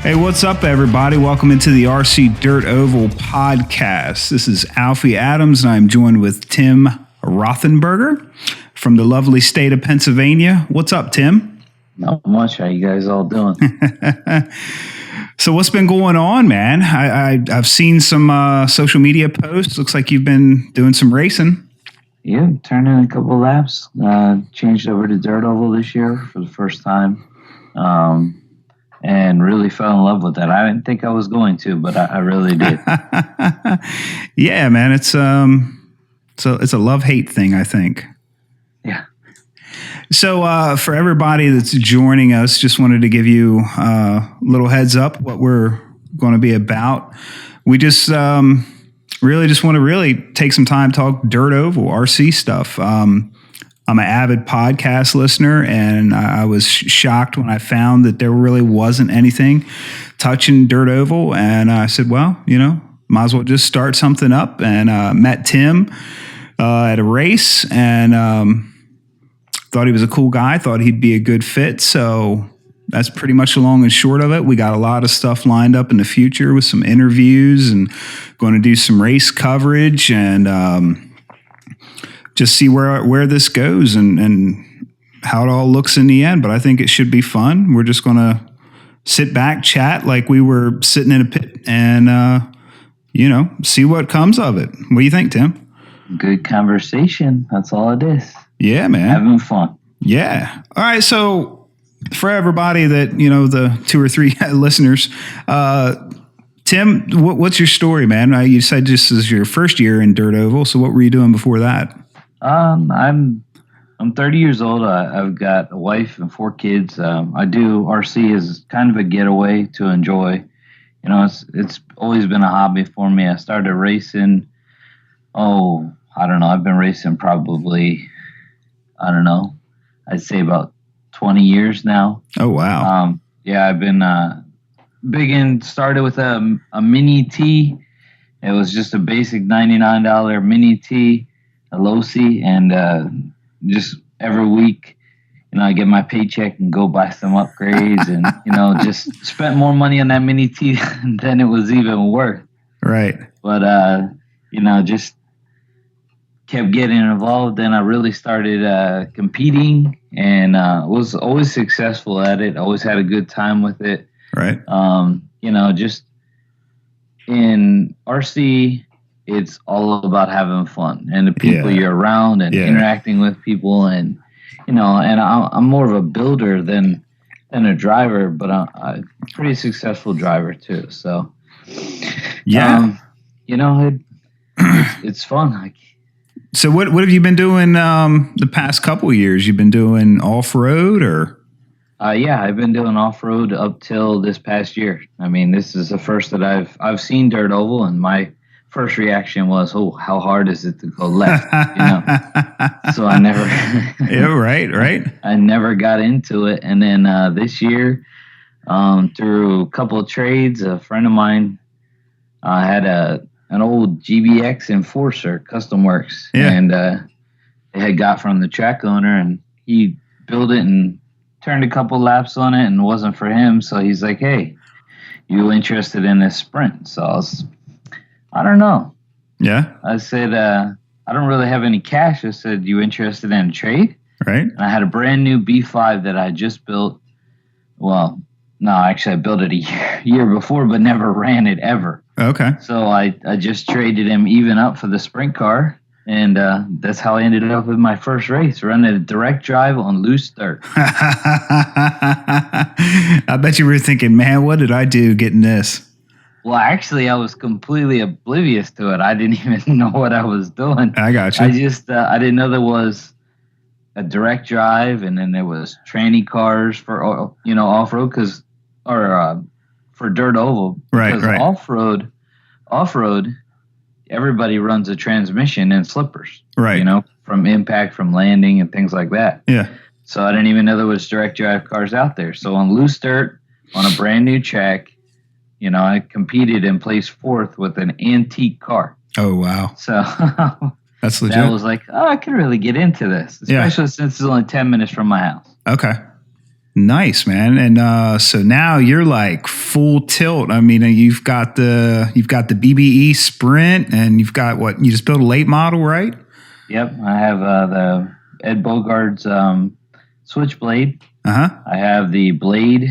Hey, what's up, everybody? Welcome into the RC Dirt Oval podcast. This is Alfie Adams, and I'm joined with Tim Rothenberger from the lovely state of Pennsylvania. What's up, Tim? Not much. How you guys all doing? So what's been going on, man? I've seen some social media posts. Looks like you've been doing some racing. Yeah, turned in a couple laps. Changed over to Dirt Oval this year for the first time. And really fell in love with that. I didn't think I was going to, but I really did. Yeah, man. It's a love-hate thing, I think. Yeah. So for everybody that's joining us, just wanted to give you a little heads up what we're going to be about. We just really just want to take some time to talk Dirt Oval, RC stuff. I'm an avid podcast listener, and I was shocked when I found that there really wasn't anything touching Dirt Oval. And I said, well, might as well just start something up. And met Tim at a race, and thought he was a cool guy, thought he'd be a good fit. So that's pretty much the long and short of it. We got a lot of stuff lined up in the future with some interviews and going to do some race coverage and just see where this goes and how it all looks in the end. But I think it should be fun. We're just going to sit back, chat like we were sitting in a pit and, see what comes of it. What do you think, Tim? Good conversation. That's all it is. Yeah, man. Having fun. Yeah. All right. So for everybody that, the 2 or 3 listeners, Tim, what's your story, man? You said this is your first year in Dirt Oval. So what were you doing before that? I'm 30 years old. I've got a wife and 4 kids. I do RC as kind of a getaway to enjoy. It's always been a hobby for me. I started racing. I don't know. I've been racing probably, I'd say about 20 years now. Oh, wow. Yeah, I've been started with a mini T. It was just a basic $99 mini T, a low C, and just every week, I get my paycheck and go buy some upgrades and, just spent more money on that mini T than it was even worth. Right. But, just kept getting involved. Then I really started competing and was always successful at it. Always had a good time with it. Right. Just in RC, it's all about having fun and the people you're around and interacting with people. And, and I'm more of a builder than a driver, but I'm a pretty successful driver too. So, yeah, it's fun. So what have you been doing the past couple of years? You've been doing off-road or? Yeah, I've been doing off-road up till this past year. I mean, this is the first that I've seen Dirt Oval, and my first reaction was, how hard is it to go left? So I never. Yeah, right. I never got into it, and then this year, through a couple of trades, a friend of mine had an old GBX Enforcer Custom Works, and it had got from the track owner, and he built it and turned a couple laps on it, and it wasn't for him. So he's like, "Hey, you interested in this sprint?" So I don't know. Yeah. I said, I don't really have any cash. I said, "You interested in a trade?" Right. And I had a brand new B5 that I just built. Well, no, actually, I built it a year before, but never ran it ever. Okay. So I just traded him even up for the sprint car. And that's how I ended up with my first race, running a direct drive on loose dirt. I bet you were thinking, man, what did I do getting this? Well, actually, I was completely oblivious to it. I didn't even know what I was doing. I got you. I just, I didn't know there was a direct drive, and then there was tranny cars for, off-road, for Dirt Oval. Right. Off-road, everybody runs a transmission and slippers, right? From impact, from landing, and things like that. Yeah. So I didn't even know there was direct drive cars out there. So on loose dirt, on a brand new track, I competed and placed 4th with an antique car. Oh wow! So that's legit. I was like, I could really get into this, especially since it's only 10 minutes from my house. Okay. Nice, man. And so now you're like full tilt. I mean, you've got the BBE Sprint, and you've got what, you just built a late model, right? Yep, I have the Ed Bogart's Switchblade. I have the Blade.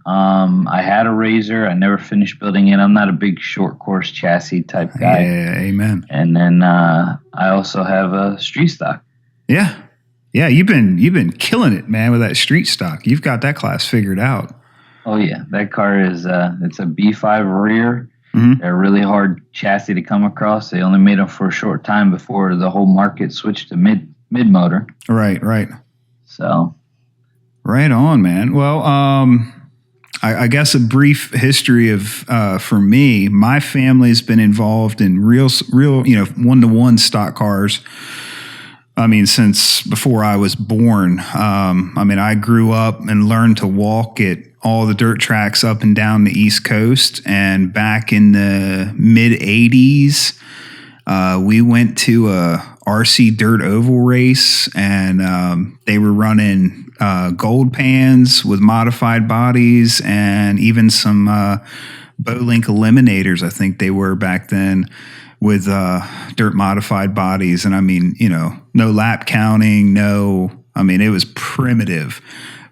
I had a Razor. I never finished building it. I'm not a big short course chassis type guy. Yeah, amen. And then I also have a street stock. Yeah. Yeah, you've been killing it, man, with that street stock. You've got that class figured out. Oh yeah, that car is it's a B5 rear. They're a really hard chassis to come across. They only made them for a short time before the whole market switched to mid motor. Right. So, right on, man. Well, I guess a brief history of for me, my family's been involved in real, 1-to-1 stock cars. I mean, since before I was born. I grew up and learned to walk at all the dirt tracks up and down the East Coast. And back in the mid 80s, we went to a RC dirt oval race, and they were running gold pans with modified bodies, and even some Bowlink eliminators, I think they were back then, with dirt modified bodies. And I mean, no lap counting, it was primitive.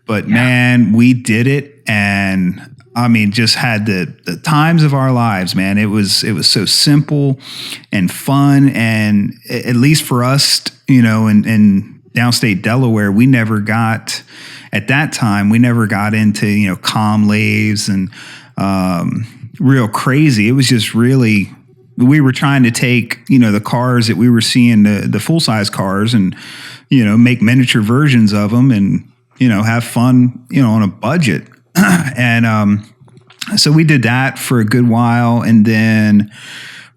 But man, we did it, and I mean, just had the times of our lives, man. It was so simple and fun, and at least for us, in downstate Delaware, we never got into comm lathes and real crazy. It was just really, we were trying to take the cars that we were seeing, the full size cars, and make miniature versions of them, and have fun on a budget. And so we did that for a good while, and then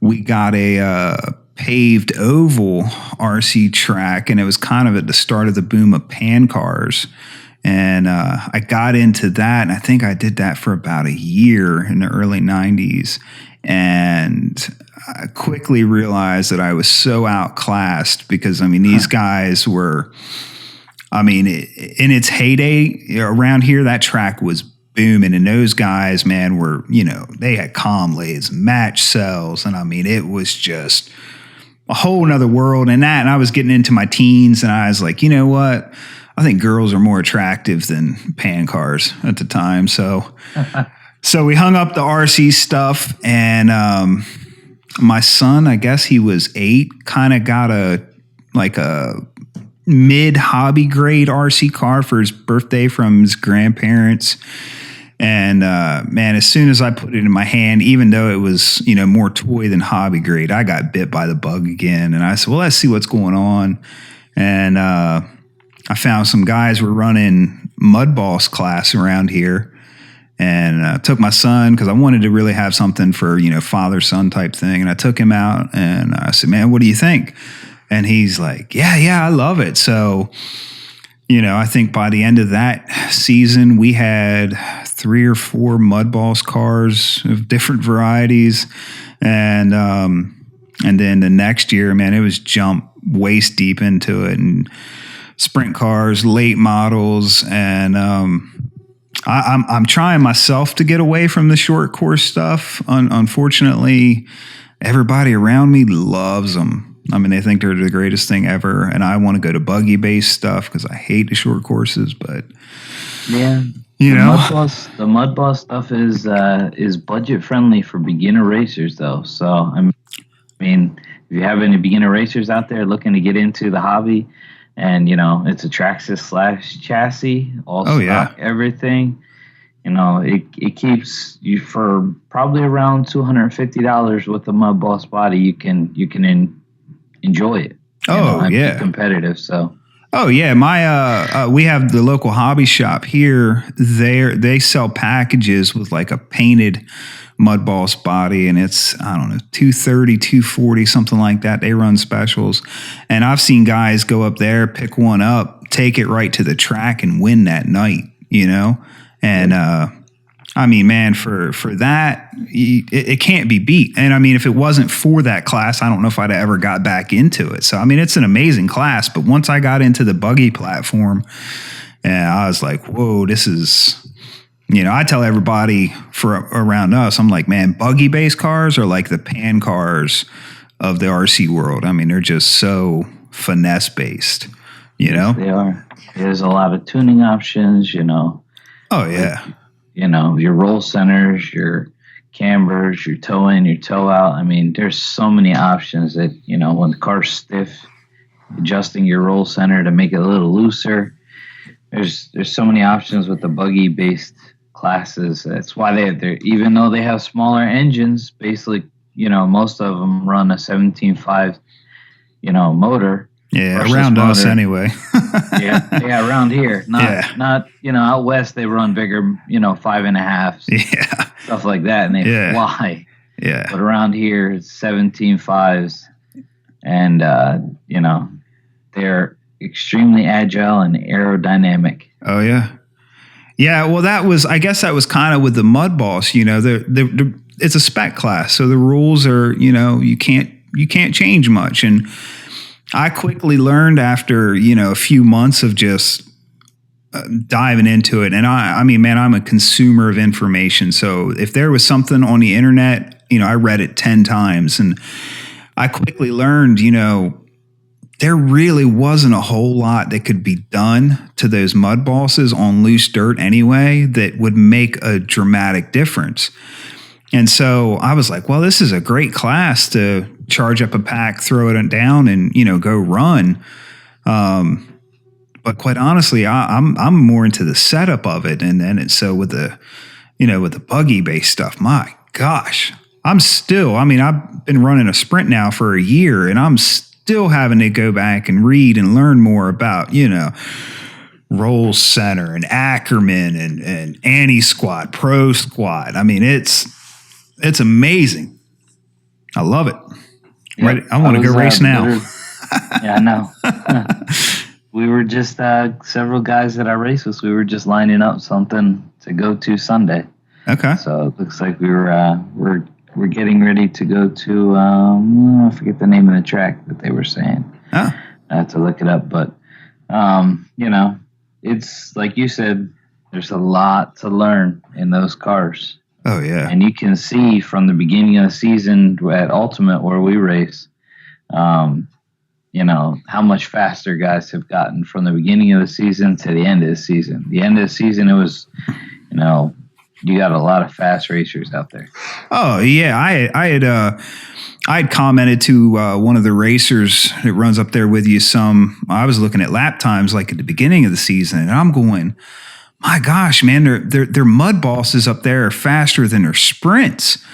we got a paved oval RC track, and it was kind of at the start of the boom of pan cars. And I got into that, and I think I did that for about a year in the early 90s. And I quickly realized that I was so outclassed, because, these guys were, in its heyday around here, that track was booming, and those guys, man, were, they had comm lathes, match cells, and it was just a whole nother world. And I was getting into my teens, and I was like, you know what? I think girls are more attractive than pan cars at the time. So we hung up the RC stuff, and my son, I guess he was 8, kind of got a mid hobby grade RC car for his birthday from his grandparents. And man, as soon as I put it in my hand, even though it was more toy than hobby grade, I got bit by the bug again. And I said, well, let's see what's going on. And I found some guys were running Mud Boss class around here, and took my son, because I wanted to really have something for father-son type thing. And I took him out, and I said, man, what do you think? And he's like, yeah, I love it. So, I think by the end of that season, we had 3 or 4 Mud Boss cars of different varieties. And then the next year, man, it was jump waist deep into it, and sprint cars, late models. And I'm trying myself to get away from the short course stuff. Unfortunately, everybody around me loves them. They think they're the greatest thing ever, and I want to go to buggy-based stuff because I hate the short courses. But yeah, the Mud Boss stuff is budget friendly for beginner racers, though. So if you have any beginner racers out there looking to get into the hobby, and it's a Traxxas / chassis, all stock, everything. It keeps you for probably around $250 with the Mud Boss body. You can enjoy it. Be competitive. So. Oh yeah, my we have the local hobby shop here. They sell packages with like a painted Mud Boss body, and it's, I don't know, $230, $240, something like that. They run specials, and I've seen guys go up there, pick one up, take it right to the track, and win that night. And man, for that, it can't be beat. And if it wasn't for that class, I don't know if I'd ever got back into it. So it's an amazing class. But once I got into the buggy platform, And I was like, whoa, this is, I tell everybody around us, I'm like, man, buggy based cars are like the pan cars of the RC world. I mean, they're just so finesse based, Yes, they are. There's a lot of tuning options, Oh yeah. Your roll centers, your cambers, your toe in, your toe out. I mean, there's so many options that, when the car's stiff, adjusting your roll center to make it a little looser. There's so many options with the buggy based classes. That's why they're even though they have smaller engines, basically, most of them run a 17.5, motor. Yeah, around motor. us anyway. yeah, around here. Not out west they run bigger, 5.5. Yeah. Stuff like that, and they fly. Yeah. But around here it's 17.5s, and they're extremely agile and aerodynamic. Oh yeah. Yeah, well I guess that was kind of with the Mud Boss, it's a spec class, so the rules are, you can't change much. And I quickly learned after, a few months of just diving into it. And I mean, man, I'm a consumer of information. So if there was something on the internet, I read it 10 times, and I quickly learned, there really wasn't a whole lot that could be done to those Mud Bosses on loose dirt anyway that would make a dramatic difference. And so I was like, well, this is a great class to charge up a pack, throw it down, and, go run. But quite honestly, I'm more into the setup of it. And then so with the, with the buggy based stuff, my gosh, I've been running a sprint now for a year, and I'm still having to go back and read and learn more about, roll center and Ackerman and anti-squat, pro squat. I mean, it's amazing. I love it. Yeah, right. I want to go race now. Yeah, I know. We were just several guys that I race with. We were just lining up something to go to Sunday. Okay. So it looks like we're getting ready to go to I forget the name of the track that they were saying. Oh. I have to look it up, but it's like you said, there's a lot to learn in those cars. Oh yeah. And you can see from the beginning of the season at Ultimate where we race, how much faster guys have gotten from the beginning of the season to the end of the season. The end of the season, it was, you got a lot of fast racers out there. Oh yeah, I had commented to one of the racers that runs up there with you. I was looking at lap times like at the beginning of the season, and I'm going, my gosh, man, their Mud Bosses up there are faster than their sprints.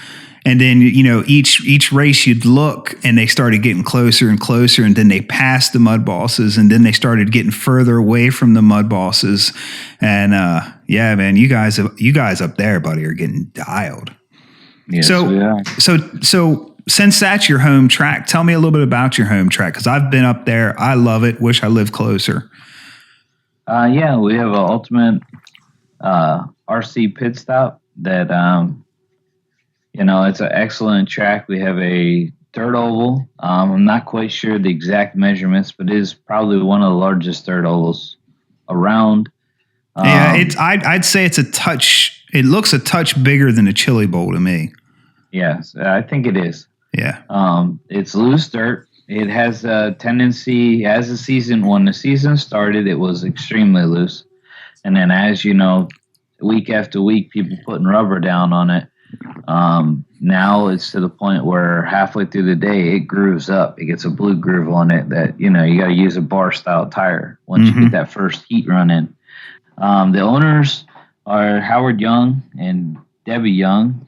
And then, each race you'd look and they started getting closer and closer, and then they passed the Mud Bosses, and then they started getting further away from the Mud Bosses. And yeah, man, you guys up there, buddy, are getting dialed. Yes, so, we are. So since that's your home track, tell me a little bit about your home track, because I've been up there. I love it. Wish I lived closer. Yeah, we have an Ultimate RC pit stop that it's an excellent track. We have a dirt oval. I'm not quite sure the exact measurements, but it is probably one of the largest dirt ovals around. Yeah, I'd say it's a touch. It looks a touch bigger than a Chili Bowl to me. Yes, I think it is. Yeah. It's loose dirt. It has a tendency, when the season started, it was extremely loose. And then as week after week, people putting rubber down on it. Now it's to the point where halfway through the day, it grooves up. It gets a blue groove on it that, you got to use a bar style tire once you get that first heat run in. The owners are Howard Young and Debbie Young.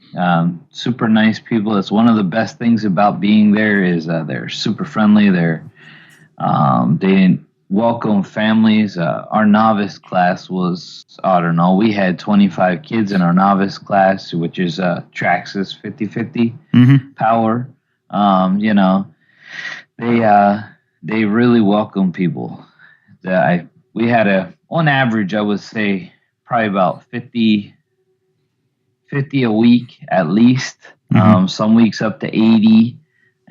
Super nice people. That's one of the best things about being there is they're super friendly. They welcome families. Our novice class was, we had 25 kids in our novice class, which is Traxxas 50/50 power. They really welcome people. We had on average, I would say probably about 50 a week at least. Some weeks up to 80.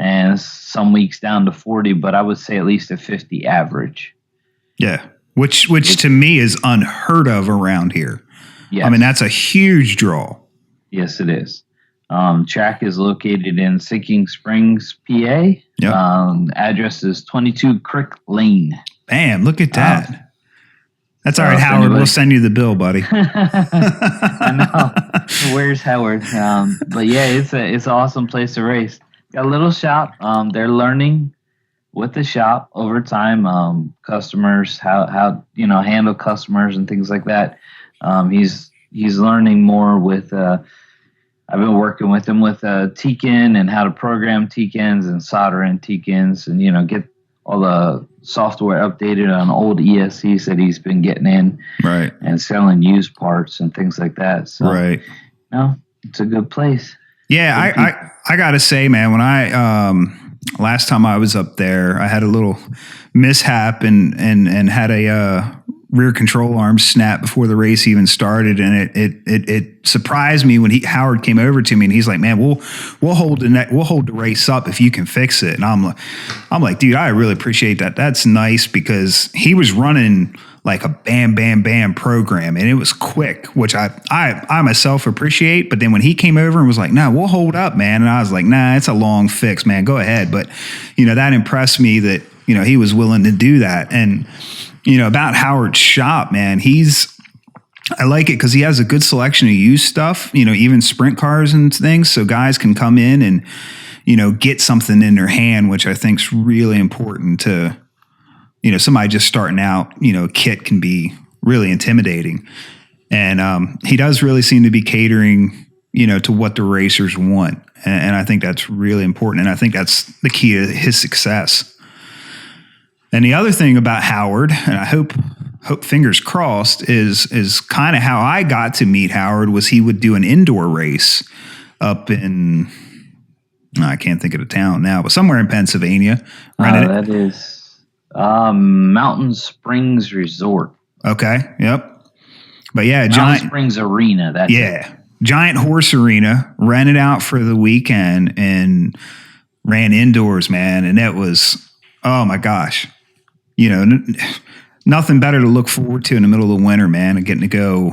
And some weeks down to 40, but I would say at least a 50 average. Yeah. which to me is unheard of around here. Yes. I mean, that's a huge draw. Yes, it is. Track is located in Sinking Springs, PA. Yep. Address is 22 Crick Lane. Bam, look at that. That's all right, if Howard. anybody- We'll send you the bill, buddy. I know. Where's Howard? But yeah, it's an awesome place to race. Got a little shop. They're learning with the shop over time. Customers, how handle customers and things like that. He's learning more with. I've been working with him with Tekin and how to program Tekins and soldering Tekins and get all the software updated on old ESCs that he's been getting in, Right. and selling used parts and things like that. So, Right. It's a good place. Yeah, I gotta say, man, when I last time I was up there, I had a little mishap and had a rear control arm snap before the race even started, and it surprised me when Howard came over to me and he's like, "Man, we'll hold the race up if you can fix it." And I'm like, dude, I really appreciate that. That's nice, because he was running like a bam, bam, bam program, and it was quick, which I myself appreciate. But then when he came over and was like, "No, we'll hold up, man," and I was like, "Nah, it's a long fix, man. Go ahead." But that impressed me that he was willing to do that. And about Howard's shop, man, I like it because he has a good selection of used stuff, even sprint cars and things. So guys can come in and, get something in their hand, which I think is really important to, somebody just starting out. A kit can be really intimidating. And he does really seem to be catering, to what the racers want. And I think that's really important. And I think that's the key to his success. And the other thing about Howard, and I hope fingers crossed, is kind of how I got to meet Howard, was he would do an indoor race up in, I can't think of the town now, but somewhere in Pennsylvania. That is Mountain Springs Resort. Okay, yep. But yeah, Mountain Springs Arena. That's it. Giant horse arena, rented out for the weekend and ran indoors, man. And that was, oh my gosh. Nothing better to look forward to in the middle of the winter, man, and getting to go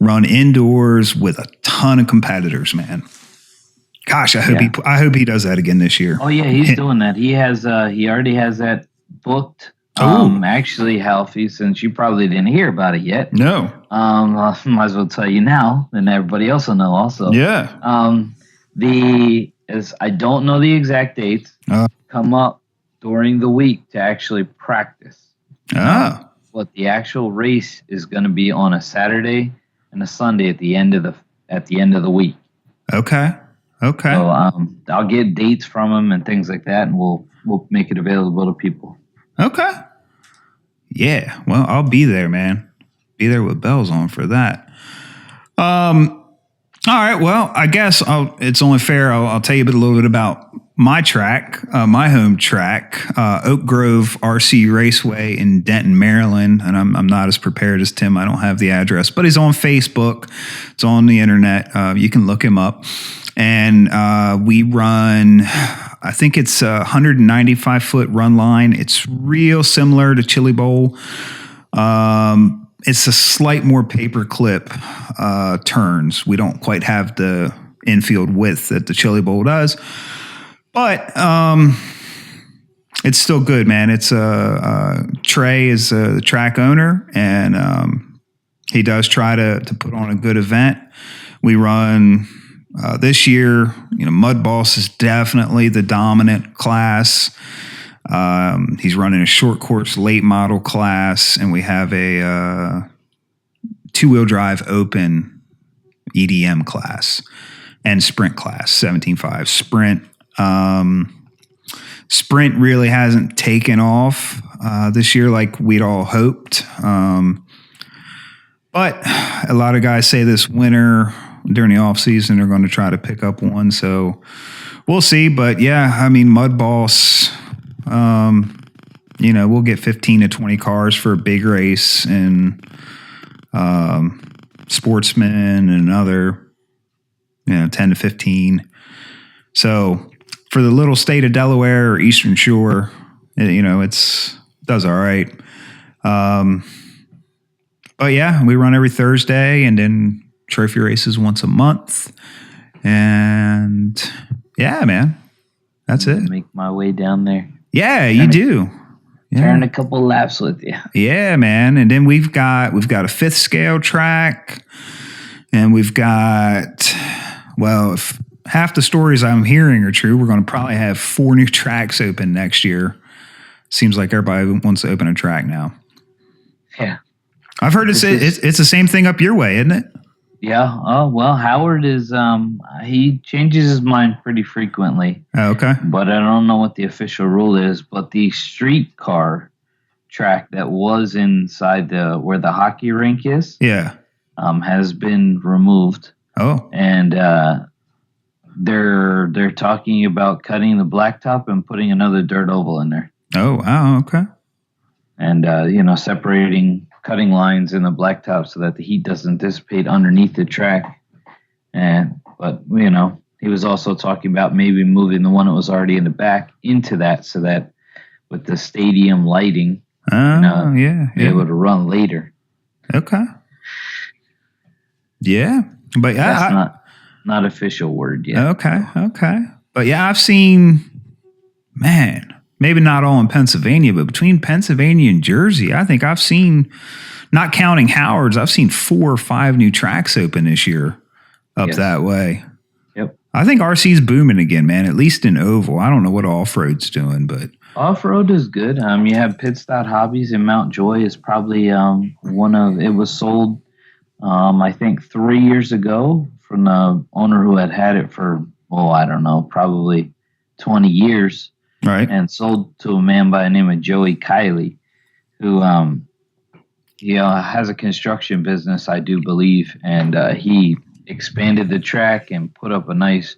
run indoors with a ton of competitors, man. Gosh, I hope he does that again this year. Oh yeah, he's doing that. He already has that booked. Actually, Halfie, since you probably didn't hear about it yet. No. I might as well tell you now, and everybody else will know also. Yeah. I don't know the exact dates. Come up during the week to actually practice. But the actual race is going to be on a Saturday and a Sunday at the end of the week. Okay. So I'll get dates from him and things like that, and we'll make it available to people. Okay. Yeah. Well, I'll be there, man. Be there with bells on for that. All right. Well, I guess it's only fair. I'll tell you a little bit about my track, my home track, Oak Grove RC Raceway in Denton, Maryland. And I'm not as prepared as Tim. I don't have the address, but he's on Facebook. It's on the internet. You can look him up. And we run, I think it's a 195-foot run line. It's real similar to Chili Bowl. It's a slight more paperclip turns. We don't quite have the infield width that the Chili Bowl does, but it's still good, man. It's Trey is the track owner, and he does try to put on a good event. We run this year. Mud Boss is definitely the dominant class. He's running a short course late model class, and we have a two-wheel drive open EDM class and sprint class, 17.5 sprint. Sprint really hasn't taken off this year like we'd all hoped. But a lot of guys say this winter during the off season they're going to try to pick up one. So we'll see. But yeah, I mean, Mud Boss, we'll get 15 to 20 cars for a big race, and Sportsman and another, 10 to 15. So for the little state of Delaware or Eastern Shore, it does all right. But yeah, we run every Thursday, and then trophy races once a month. And yeah, man, that's it. Make my way down there. Yeah, you do. Yeah. Turn a couple laps with you. Yeah, man. And then we've got a fifth scale track, and we've got, well, if half the stories I'm hearing are true, we're going to probably have 4 new tracks open next year. Seems like everybody wants to open a track now. Yeah. I've heard it's the same thing up your way, isn't it? Yeah. Oh, well, Howard is, he changes his mind pretty frequently. Oh, okay. But I don't know what the official rule is. But the streetcar track that was inside where the hockey rink is, yeah, has been removed. Oh. And they're talking about cutting the blacktop and putting another dirt oval in there. Oh, wow. Okay. And, separating cutting lines in the blacktop so that the heat doesn't dissipate underneath the track. But he was also talking about maybe moving the one that was already in the back into that, so that with the stadium lighting, be able to run later. Okay. Yeah, but yeah, that's not official word yet. Okay. But yeah, I've seen, man, maybe not all in Pennsylvania, but between Pennsylvania and Jersey, I think I've seen, not counting Howard's, I've seen 4 or 5 new tracks open this year up that way. Yep. I think RC's booming again, man, at least in Oval. I don't know what off-road's doing, but off-road is good. You have Pitstop Hobbies in Mount Joy is probably it was sold, I think 3 years ago from the owner who had it for, I don't know, probably 20 years. Right. And sold to a man by the name of Joey Kiley, who has a construction business, I do believe, and he expanded the track and put up a nice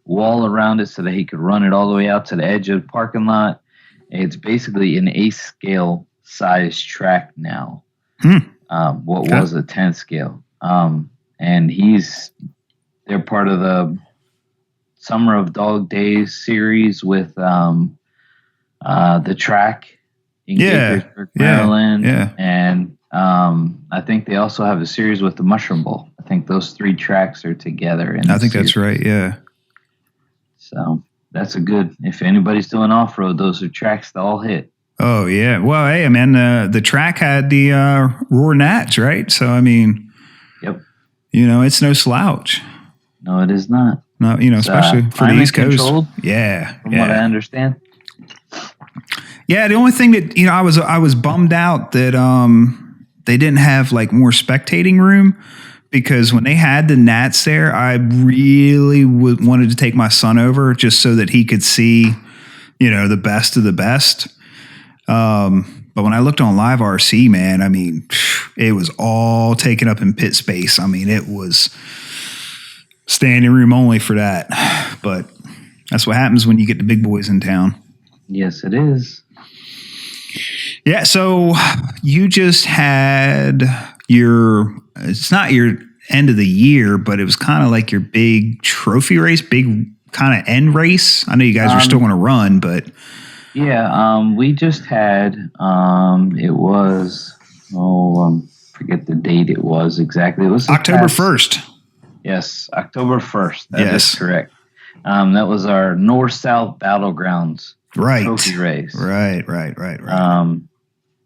wall around it so that he could run it all the way out to the edge of the parking lot. It's basically an 8 scale size track now. What was a 10 scale. And they're part of the Summer of Dog Days series with the track in Gaithersburg, Maryland. Yeah. And I think they also have a series with the Mushroom Bowl. I think those 3 tracks are together. I think that's right, yeah. So that's if anybody's doing off-road, those are tracks to all hit. Oh, yeah. Well, hey, man, the track had the Roar Nats, right? So, I mean, yep. It's no slouch. No, it is not. No, especially for the East Coast. Yeah. From what I understand. Yeah, the only thing that, I was bummed out that they didn't have like more spectating room, because when they had the Nats there, I really wanted to take my son over just so that he could see, the best of the best. But when I looked on Live RC, man, I mean, it was all taken up in pit space. I mean, it was standing room only for that. But that's what happens when you get the big boys in town. Yes, it is. Yeah, so you just had it's not your end of the year, but it was kind of like your big trophy race, big kind of end race. I know you guys are still going to run, but... Yeah, we just had, it was, forget the date it was exactly. It was October 1st. Yes, October 1st. That is correct. That was our North-South Battlegrounds trophy race. Right.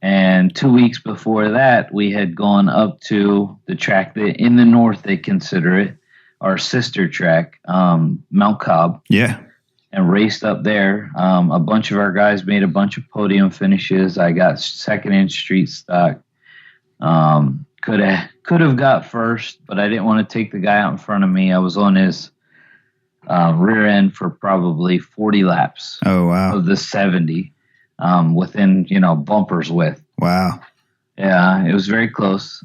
And 2 weeks before that, we had gone up to the track that in the north, they consider it our sister track, Mount Cobb. Yeah. And raced up there. A bunch of our guys made a bunch of podium finishes. I got second in street stock. Could have got first, but I didn't want to take the guy out in front of me. I was on his rear end for probably 40 laps. Oh, wow. Of the 70, within, bumpers width. Wow. Yeah, it was very close.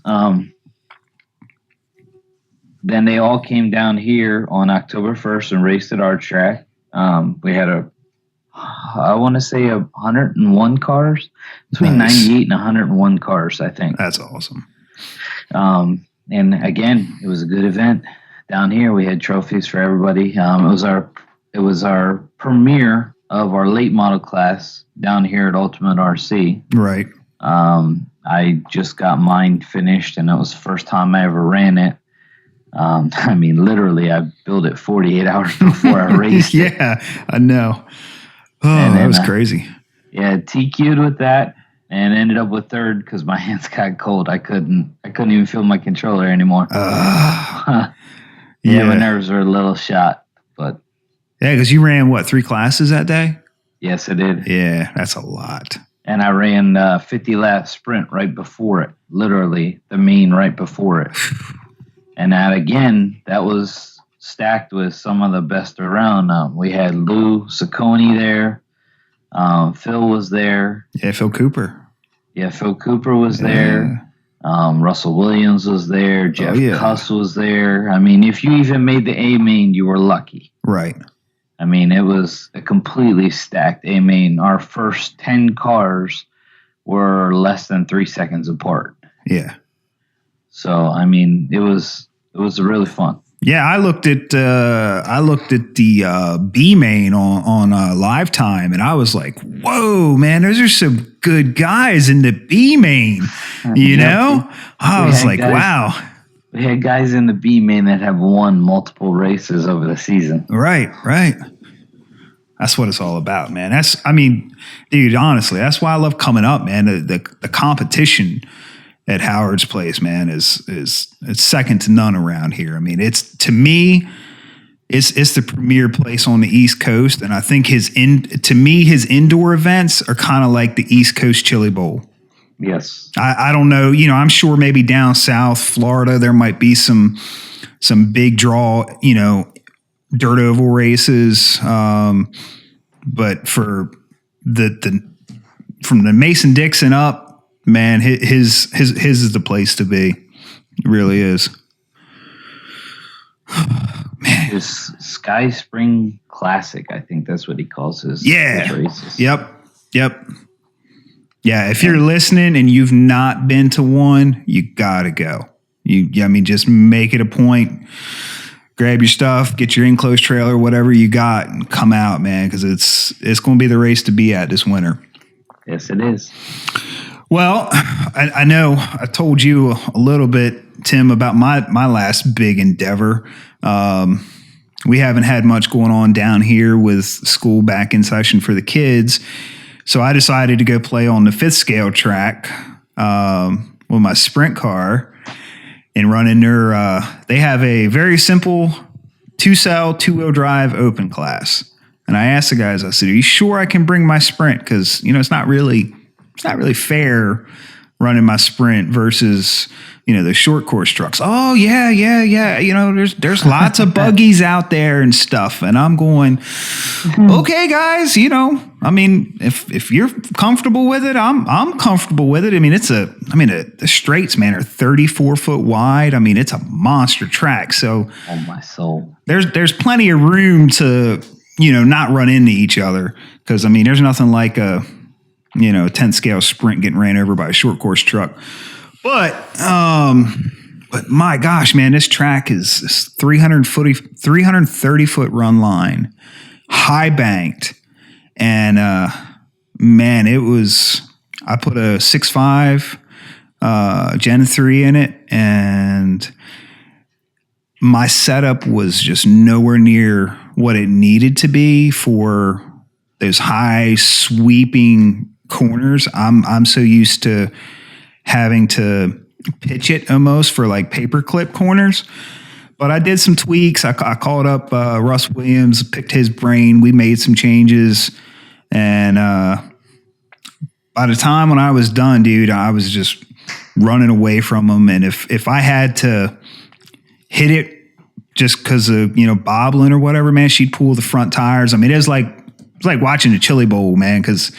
Then they all came down here on October 1st and raced at our track. We had I want to say 101 cars, between 98 and 101 cars, I think. That's awesome. And again, it was a good event down here. We had trophies for everybody. It was our premiere of our late model class down here at Ultimate RC. Right. I just got mine finished, and it was the first time I ever ran it. I mean, literally, I built it 48 hours before I raced it. Yeah, I know. Oh, And that then, was crazy. Yeah, TQ'd with that, and ended up with third because my hands got cold. I couldn't even feel my controller anymore. My nerves were a little shot, but yeah, because you ran what, 3 classes that day? yes, I did. Yeah, that's a lot. And I ran 50 lap sprint right before it, literally the main right before it. And that was stacked with some of the best around. We had Lou Saccone there. Phil was there. Yeah, Phil Cooper. Yeah, Phil Cooper was there. Russell Williams was there. Jeff Cuss was there. I mean, if you even made the A main, you were lucky. Right. I mean, it was a completely stacked A main. Our first 10 cars were less than 3 seconds apart. Yeah. So, I mean, it was really fun. Yeah, I looked at the B main on Live Time, and I was like, "Whoa, man! Those are some good guys in the B main." You know, I was like, "Wow." We had guys in the B main that have won multiple races over the season. Right. That's what it's all about, man. Dude, honestly, that's why I love coming up, man. The competition at Howard's Place, man, is it's second to none around here. I mean, it's the premier place on the East Coast, and I think his indoor events are kind of like the East Coast Chili Bowl. Yes. I don't know, I'm sure maybe down south Florida there might be some big draw, dirt oval races, but for from the Mason-Dixon up, man, his is the place to be. It really is. Man. His Sky Spring Classic, I think that's what he calls his races. Yep. Yeah, if you're listening and you've not been to one, you gotta go. Just make it a point. Grab your stuff, get your enclosed trailer, whatever you got, and come out, man, because it's going to be the race to be at this winter. Yes, it is. Well, I know I told you a little bit, Tim, about my last big endeavor. We haven't had much going on down here with school back in session for the kids. So I decided to go play on the 5th scale track with my sprint car and run in their, they have a very simple 2-cell, 2-wheel drive open class. And I asked the guys, I said, "Are you sure I can bring my sprint? Because, it's not really fair running my sprint versus, the short course trucks." "Oh, yeah. There's lots of buggies out there and stuff." And I'm going, "Okay, guys, if you're comfortable with it, I'm comfortable with it." I mean, the straights, man, are 34 foot wide. I mean, it's a monster track. So, oh my soul, there's plenty of room to, not run into each other. Because, there's nothing like a 10th scale sprint getting ran over by a short course truck. But my gosh, man, this track is 330 foot run line, high banked. And, man, I put a 6.5, Gen 3 in it, and my setup was just nowhere near what it needed to be for those high sweeping corners. I'm so used to having to pitch it almost for like paperclip corners. But I did some tweaks. I called up Russ Williams, picked his brain. We made some changes. And by the time when I was done, dude, I was just running away from him. And if I had to hit it just because of, bobbling or whatever, man, she'd pull the front tires. I mean, it's like watching the Chili Bowl, man, because,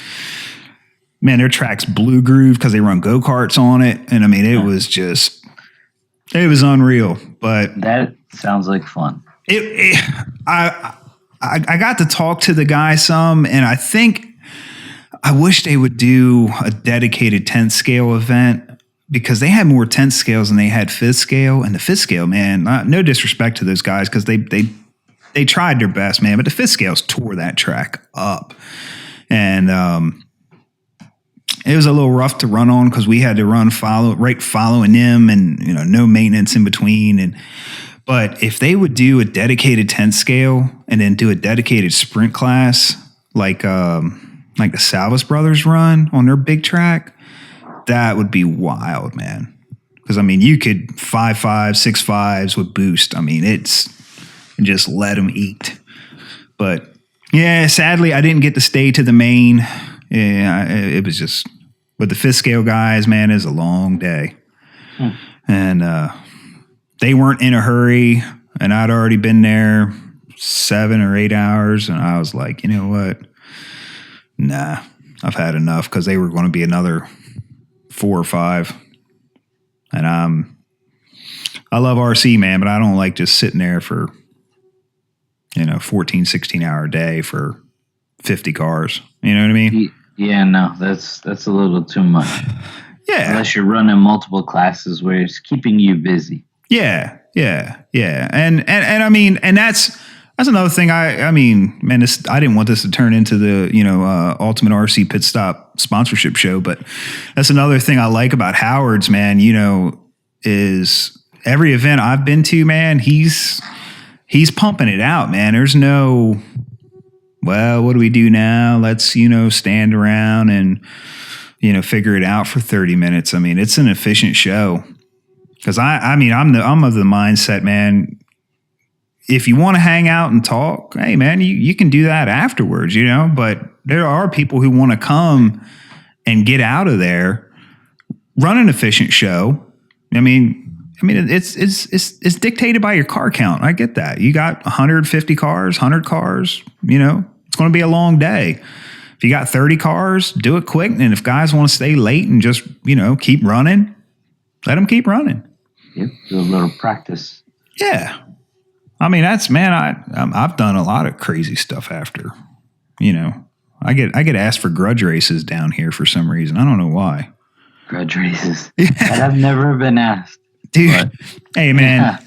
man, their track's blue groove because they run go-karts on it. And, it was unreal. But that sounds like fun. I got to talk to the guy some, and I wish they would do a dedicated 10th scale event, because they had more 10th scales than they had 5th scale. And the 5th scale, man, no disrespect to those guys, because they tried their best, man, but the 5th scales tore that track up. And it was a little rough to run on because we had to run following them, and no maintenance in between. But if they would do a dedicated 10 scale and then do a dedicated sprint class like the Salvas brothers run on their big track, that would be wild, man. Because you could 5.5, 6.5s with boost. It's just let them eat. But yeah, sadly, I didn't get to stay to the main. Yeah, it was just with the 5th scale guys, man, it's a long day. And they weren't in a hurry, and I'd already been there 7 or 8 hours, and I was like, you know what? Nah, I've had enough, because they were going to be another 4 or 5. And I love RC, man, but I don't like just sitting there for 14, 16-hour day for 50 cars. You know what I mean? Yeah, no, that's a little too much. Yeah. Unless you're running multiple classes where it's keeping you busy. Yeah. And that's another thing. I didn't want this to turn into the, Ultimate RC Pit Stop sponsorship show, but that's another thing I like about Howard's, man, is every event I've been to, man, he's pumping it out, man. There's no, well, what do we do now? Let's, stand around and, figure it out for 30 minutes. It's an efficient show. Because I'm of the mindset, man, if you want to hang out and talk, hey, man, you can do that afterwards, but there are people who want to come and get out of there, run an efficient show. It's dictated by your car count. I get that. You got 150 cars, 100 cars, it's going to be a long day. If you got 30 cars, do it quick. And if guys want to stay late and just, keep running, let them keep running. Yep, do a little practice. Yeah. I've done a lot of crazy stuff after, I get asked for grudge races down here for some reason. I don't know why. Grudge races. Yeah. I've never been asked. Dude, hey, man. Yeah.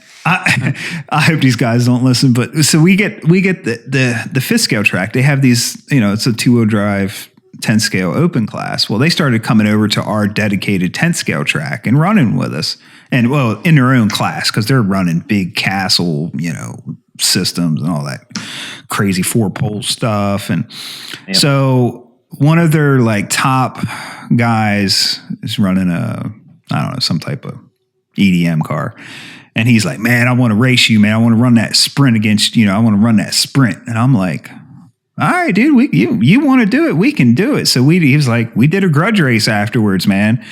I hope these guys don't listen, but so we get the 5th scale track. They have these, it's a 2-wheel drive 10 scale open class. Well, they started coming over to our dedicated 10 scale track and running with us, and well, in their own class, because they're running big castle, systems and all that crazy 4-pole stuff. And so one of their top guys is running some type of EDM car. And he's like, man, I want to race you, man. I want to run that sprint against, I want to run that sprint. And I'm like, all right, dude, you want to do it? We can do it. So he was like, we did a grudge race afterwards, man.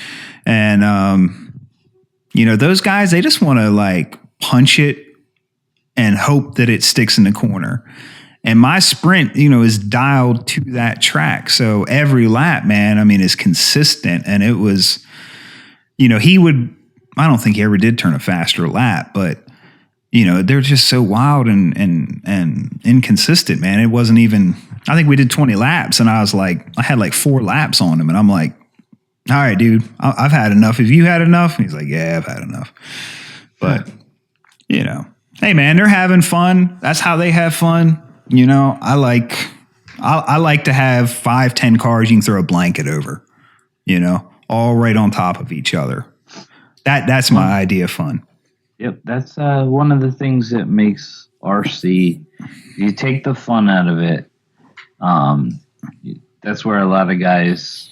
And, those guys, they just want to punch it and hope that it sticks in the corner. And my sprint, is dialed to that track. So every lap, man, is consistent. And it was, I don't think he ever did turn a faster lap, but they're just so wild and inconsistent, man. It wasn't even, I think we did 20 laps, and I had 4 laps on him, and I'm like, all right, dude, I've had enough. Have you had enough? And he's like, yeah, I've had enough. But, hey, man, they're having fun. That's how they have fun. I like to have 5-10 cars you can throw a blanket over, all right on top of each other. That's my idea of fun. Yep, that's one of the things that makes RC. You take the fun out of it. That's where a lot of guys,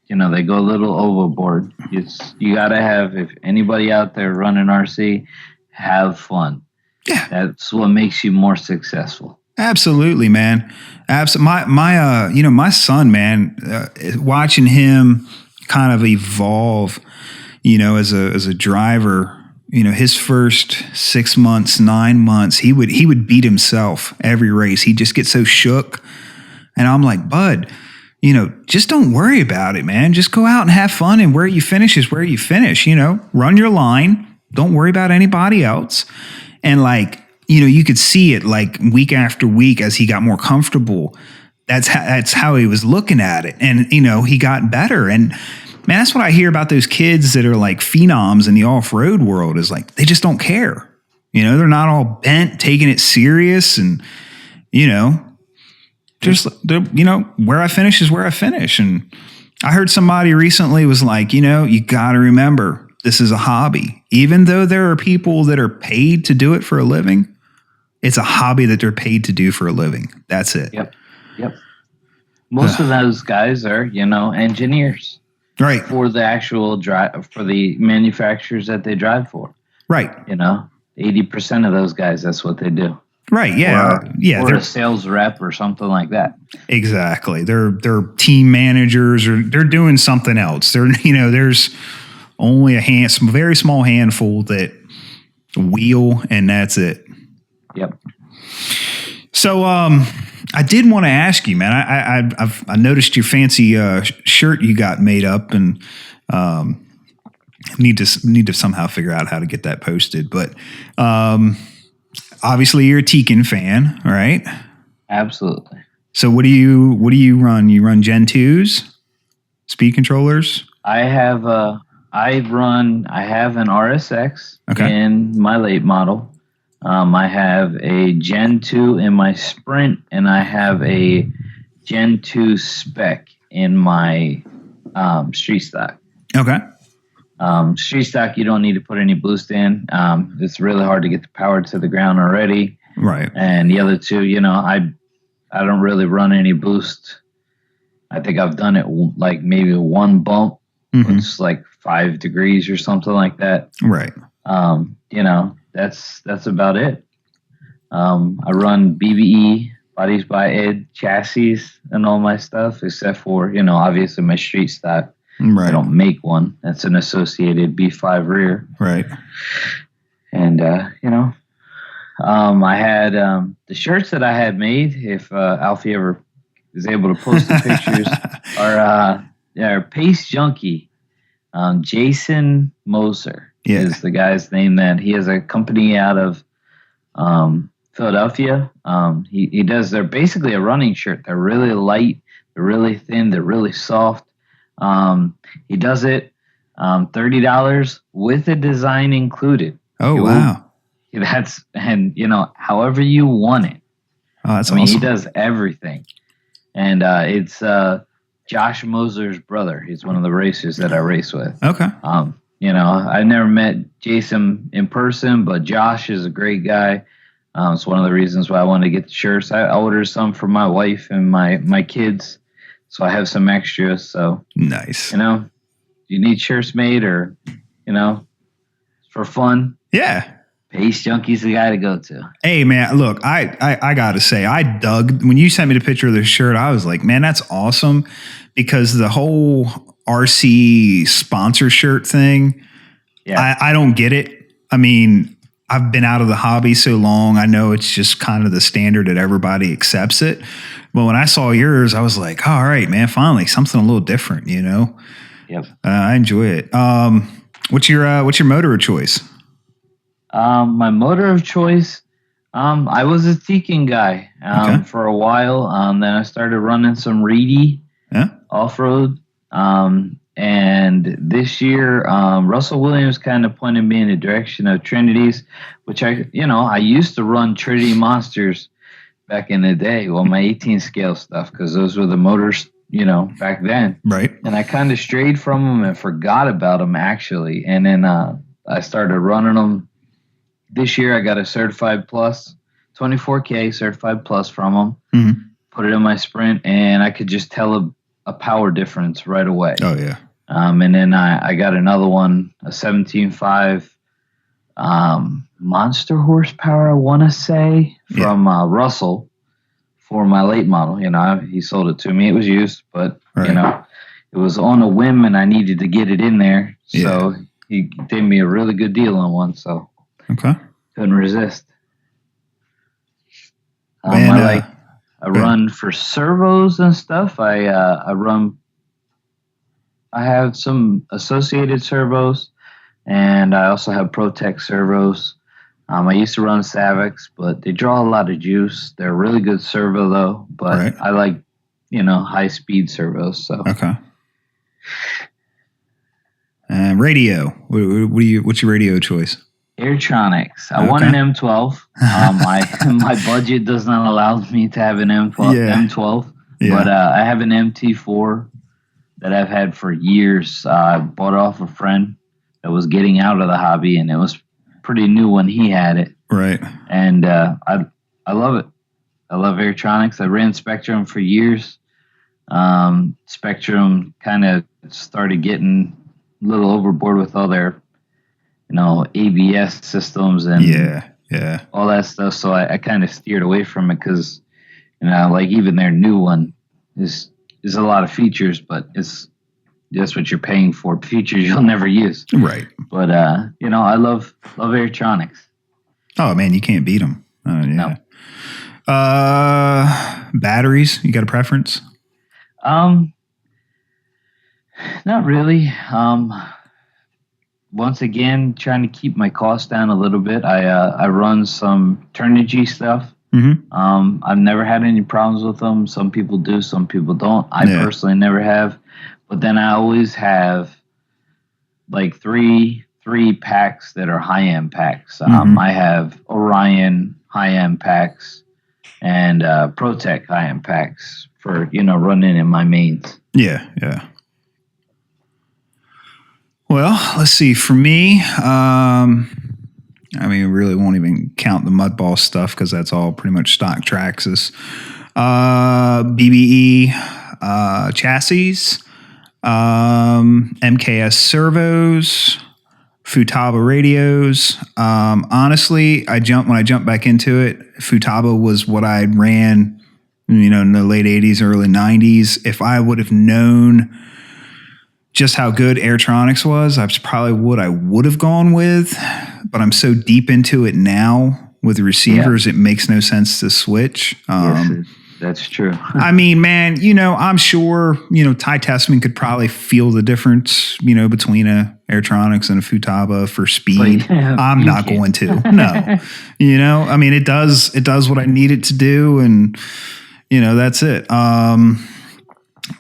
they go a little overboard. You got to have, if anybody out there running RC, have fun. Yeah, that's what makes you more successful. Absolutely, man. My son, man, watching him kind of evolve, as a driver, his first 6 months, 9 months, he would beat himself every race. He'd just get so shook. And I'm like, bud, just don't worry about it, man. Just go out and have fun. And where you finish is where you finish, run your line. Don't worry about anybody else. And you could see it week after week as he got more comfortable. That's how he was looking at it. And, he got better. And man, that's what I hear about those kids that are phenoms in the off-road world is they just don't care. They're not all bent, taking it serious. And, just, where I finish is where I finish. And I heard somebody recently was like, you got to remember this is a hobby. Even though there are people that are paid to do it for a living, it's a hobby that they're paid to do for a living. That's it. Yep. Most of those guys are, engineers. Right. For the actual drive, for the manufacturers that they drive for. Right. 80% of those guys, that's what they do. Right. Yeah. Or a sales rep or something like that. Exactly. They're team managers, or they're doing something else. There's only some very small handful that wheel, and that's it. Yep. So, I did want to ask you, man. I noticed your fancy shirt you got made up, and need to somehow figure out how to get that posted. But obviously, you're a Tekin fan, right? Absolutely. So, what do you run? You run Gen 2s, speed controllers? I have an RSX in my late model. I have a Gen 2 in my Sprint, and I have a Gen 2 Spec in my Street Stock. Okay. Street Stock, you don't need to put any boost in. It's really hard to get the power to the ground already. Right. And the other two, I don't really run any boost. I think I've done it like maybe one bump. Mm-hmm. It's like 5 degrees or something like that. Right. That's about it. I run BBE, Bodies by Ed chassis and all my stuff, except for, obviously my Street Stock. Right. I don't make one. That's an associated B5 rear. Right. And, I had the shirts that I had made, if Alfie ever is able to post the pictures, are Pace Junkie. Jason Moser is the guy's name. That he has a company out of Philadelphia. He does. They're basically a running shirt. They're really light. They're really thin. They're really soft. He does it $30 with a design included. Oh wow! However you want it. Oh, that's awesome. He does everything, and it's Josh Moser's brother. He's one of the racers that I race with. Okay. I never met Jason in person, but Josh is a great guy. It's one of the reasons why I wanted to get the shirts. I ordered some for my wife and my kids, so I have some extras. So nice. You need shirts made, or for fun. Yeah. Pace Junkie's the guy to go to. Hey man, look, I gotta say, I dug when you sent me the picture of the shirt. I was like, man, that's awesome, because the whole RC sponsor shirt thing, I don't get it. I mean, I've been out of the hobby so long. I know it's just kind of the standard that everybody accepts it. But when I saw yours, I was like, oh, all right, man, finally something a little different. Yep. I enjoy it. What's your motor of choice? My motor of choice, I was a Tekin guy for a while. Then I started running some Reedy off-road. And this year, Russell Williams kind of pointed me in the direction of Trinity's, which I used to run Trinity Monsters back in the day, my 18 scale stuff, because those were the motors, back then. Right. And I kind of strayed from them and forgot about them, actually. And then I started running them. This year, I got a Certified Plus, 24K Certified Plus from them. Mm-hmm. Put it in my Sprint, and I could just tell a power difference right away. Oh, yeah. And then I got another one, a 17.5 monster horsepower, I want to say, from Russell for my late model. He sold it to me. It was used, but, it was on a whim, and I needed to get it in there. So he gave me a really good deal on one, so. Okay. Couldn't resist. I run for servos and stuff. I have some associated servos, and I also have Protec servos. I used to run Savox, but they draw a lot of juice. They're a really good servo though, but I like, high speed servos. So okay. Radio. What's your radio choice? Airtronics. I want an M12. My budget does not allow me to have an M12. But I have an MT4 that I've had for years. I bought it off a friend that was getting out of the hobby, and it was pretty new when he had it. Right. And I love it. I love Airtronics. I ran Spectrum for years. Spectrum kind of started getting a little overboard with all their, ABS systems and all that stuff. So I kind of steered away from it because, like even their new one is a lot of features, but it's just what you're paying for. Features you'll never use. Right. But I love Airtronics. Oh man, you can't beat them. Yeah. No. Batteries. You got a preference? Not really. Once again, trying to keep my costs down a little bit. I run some Turnigy stuff. Mm-hmm. I've never had any problems with them. Some people do, some people don't. I personally never have. But then I always have like three packs that are high-end packs. I have Orion high-end packs and ProTech high-end packs for, running in my mains. Yeah. Well, let's see. For me, really won't even count the Mudball stuff because that's all pretty much stock Traxxas. BBE chassis, MKS servos, Futaba radios. Honestly, when I jumped back into it, Futaba was what I ran, in the late 80s, early 90s. If I would have known just how good Airtronics was, that's probably what I would have gone with. But I'm so deep into it now with the receivers, it makes no sense to switch. Yes, that's true. I mean, man, I'm sure, Ty Tessman could probably feel the difference, between a Airtronics and a Futaba for speed. I'm not going to. No. It does what I need it to do, and that's it.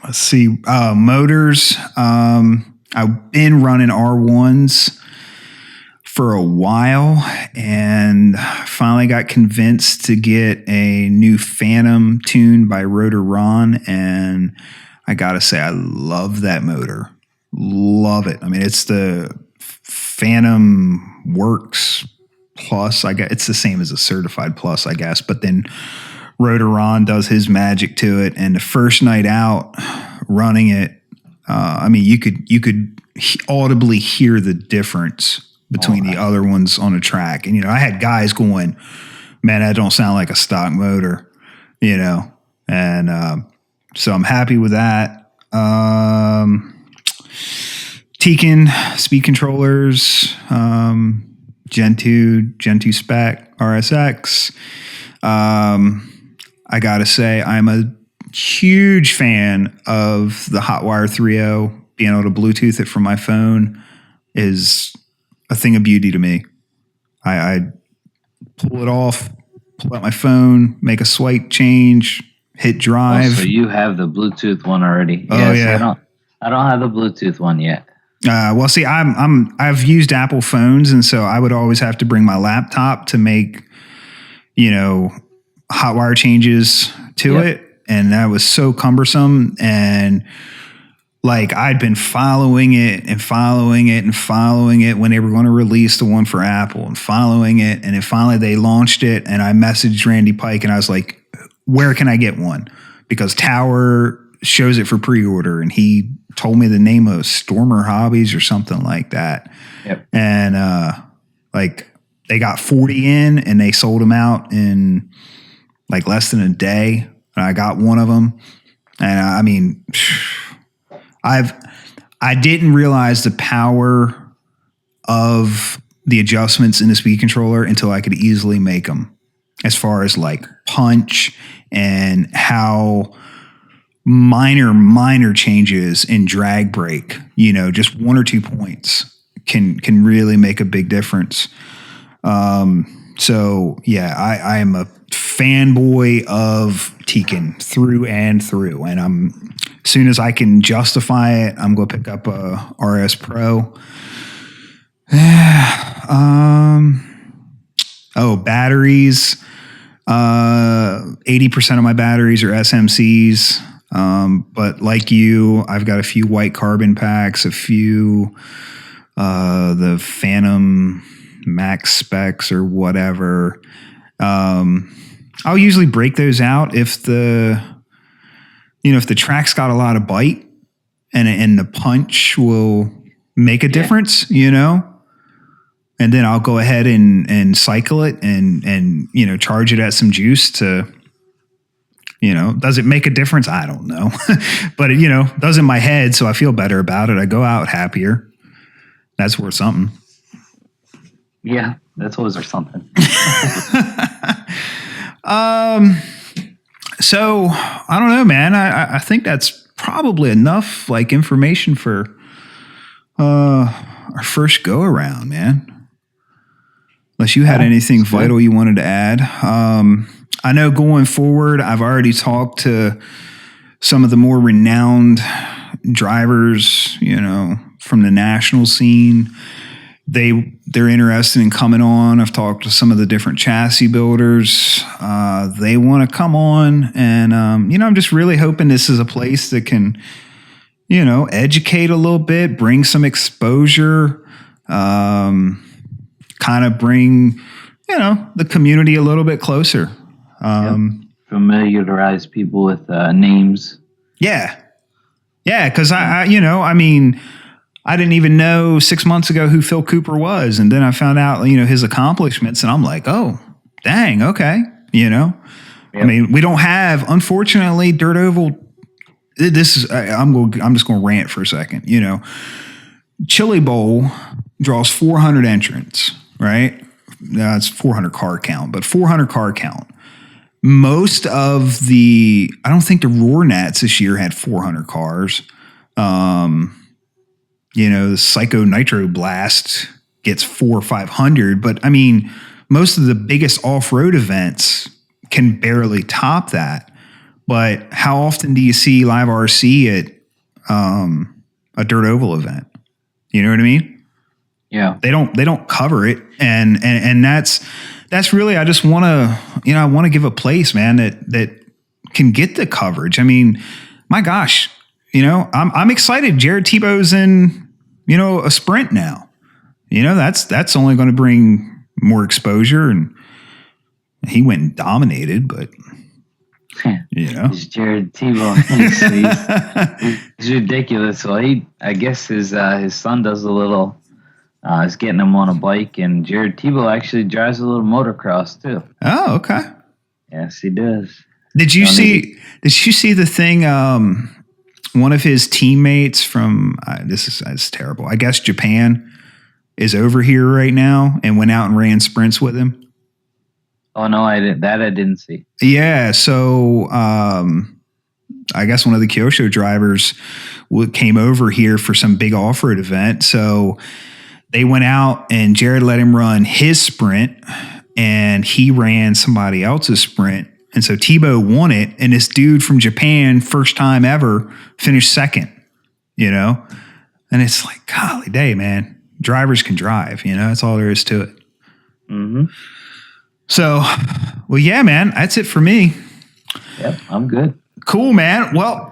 Let's see. Motors. I've been running R1s for a while and finally got convinced to get a new Phantom tuned by Rotor Ron. And I got to say, I love that motor. Love it. It's the Phantom Works Plus. It's the same as a Certified Plus, I guess. But then Rotor Ron does his magic to it, and the first night out running it, you could audibly hear the difference between the other ones on the track. And I had guys going, "Man, that don't sound like a stock motor," and so I'm happy with that. Tekin speed controllers, Gen 2 spec RSX. I gotta say, I'm a huge fan of the Hotwire 3.0. Being able to Bluetooth it from my phone is a thing of beauty to me. I pull it off, pull out my phone, make a swipe change, hit drive. Oh, so you have the Bluetooth one already? Oh, yes, yeah. I don't have the Bluetooth one yet. Well, see, I've used Apple phones, and so I would always have to bring my laptop to make, Hotwire changes to it, and that was so cumbersome. And like I'd been following it when they were going to release the one for Apple, and following it, and then finally they launched it, and I messaged Randy Pike and I was like, "Where can I get one?" Because Tower shows it for pre-order, and he told me the name of Stormer Hobbies or something like that. Yep. And they got 40 in, and they sold them out in like less than a day. And I got one of them, and I didn't realize the power of the adjustments in the speed controller until I could easily make them, as far as like punch and how minor changes in drag brake, just 1 or 2 points can really make a big difference. So yeah, I am a fanboy of Tekin through and through, and as soon as I can justify it, I'm going to pick up a RS Pro. Batteries. 80% of my batteries are SMCs. But like you, I've got a few white carbon packs, a few the Phantom Max specs or whatever. I'll usually break those out if the track's got a lot of bite and the punch will make a difference, and then I'll go ahead and cycle it and charge it at some juice to, does it make a difference? I don't know, but it, does in my head. So I feel better about it. I go out happier. That's worth something. Yeah, that's always worth something. So I don't know, man. I think that's probably enough like information for our first go around, man. Unless you had anything vital you wanted to add. I know going forward, I've already talked to some of the more renowned drivers, from the national scene. They're interested in coming on. I've talked to some of the different chassis builders. They want to come on, and I'm just really hoping this is a place that can, educate a little bit, bring some exposure, kind of bring, the community a little bit closer. Familiarize people with names. Yeah, because I didn't even know 6 months ago who Phil Cooper was. And then I found out, his accomplishments, and I'm like, oh, dang. Okay. Yep. I mean, we don't have, unfortunately, Dirt Oval. This is, I'm just going to rant for a second. Chili Bowl draws 400 entrants, right? That's 400 car count, but 400 car count. Most of I don't think the Roar Nats this year had 400 cars. The Psycho Nitro Blast gets 400 or 500, but I mean, most of the biggest off-road events can barely top that. But how often do you see live RC at a Dirt Oval event? You know what I mean? Yeah. They don't cover it, and that's really, I just want to, I want to give a place, man, that can get the coverage. I mean, my gosh, I'm excited. Jared Tebow's in, a sprint now. That's only going to bring more exposure, and he went and dominated, but It's Jared Tebow. He's ridiculous. Well, I guess his son does a little, is getting him on a bike, and Jared Tebow actually drives a little motocross too. Oh, okay. Yes, he does. Did you see the thing? One of his teammates from it's terrible. I guess Japan is over here right now and went out and ran sprints with him. Oh no, I didn't see. Yeah, so I guess one of the Kyosho drivers came over here for some big off-road event. So they went out and Jared let him run his sprint, and he ran somebody else's sprint. And so Tebow won it, and this dude from Japan, first time ever, finished second, And it's like, golly day, man. Drivers can drive, That's all there is to it. Mm-hmm. So, well, yeah, man, that's it for me. Yep, I'm good. Cool, man. Well,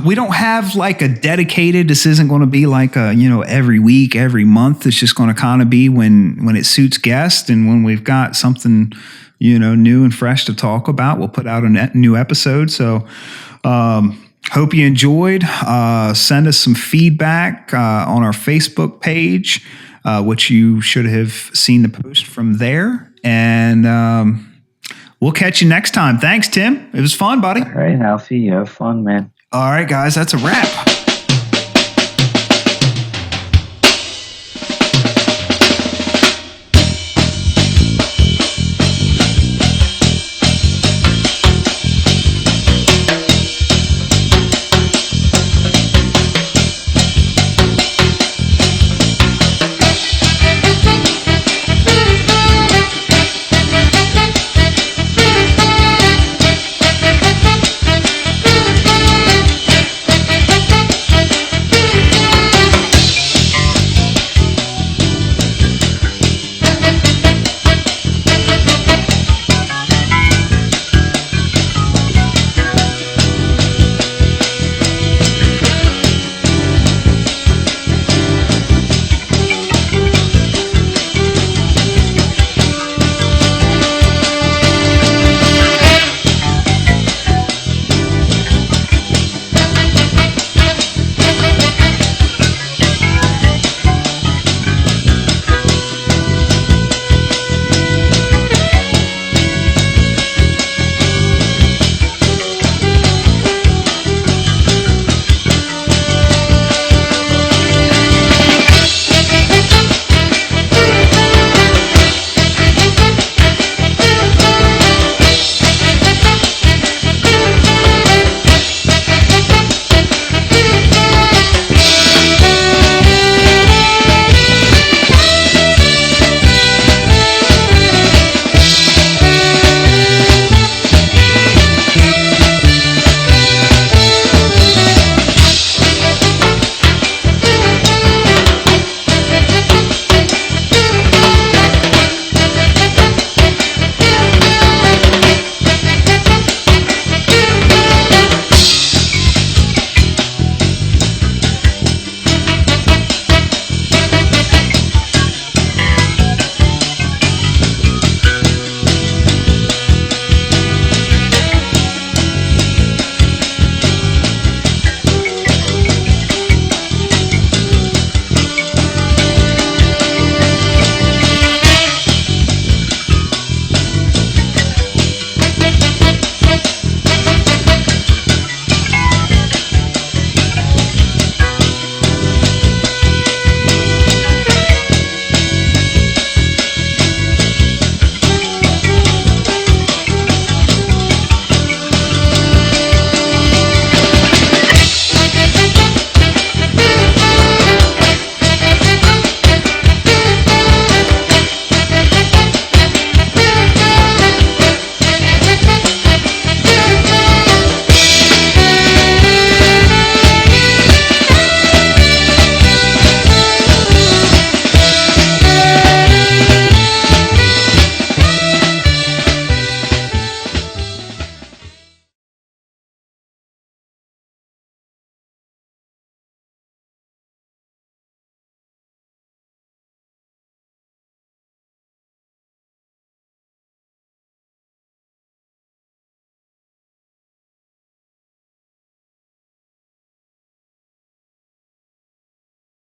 we don't have like a dedicated, this isn't going to be like a, every week, every month. It's just going to kind of be when it suits guests, and when we've got something, new and fresh to talk about, we'll put out a new episode. So, hope you enjoyed. Send us some feedback on our Facebook page, which you should have seen the post from there. And we'll catch you next time. Thanks, Tim. It was fun, buddy. All right, Alfie. You have fun, man. All right, guys. That's a wrap.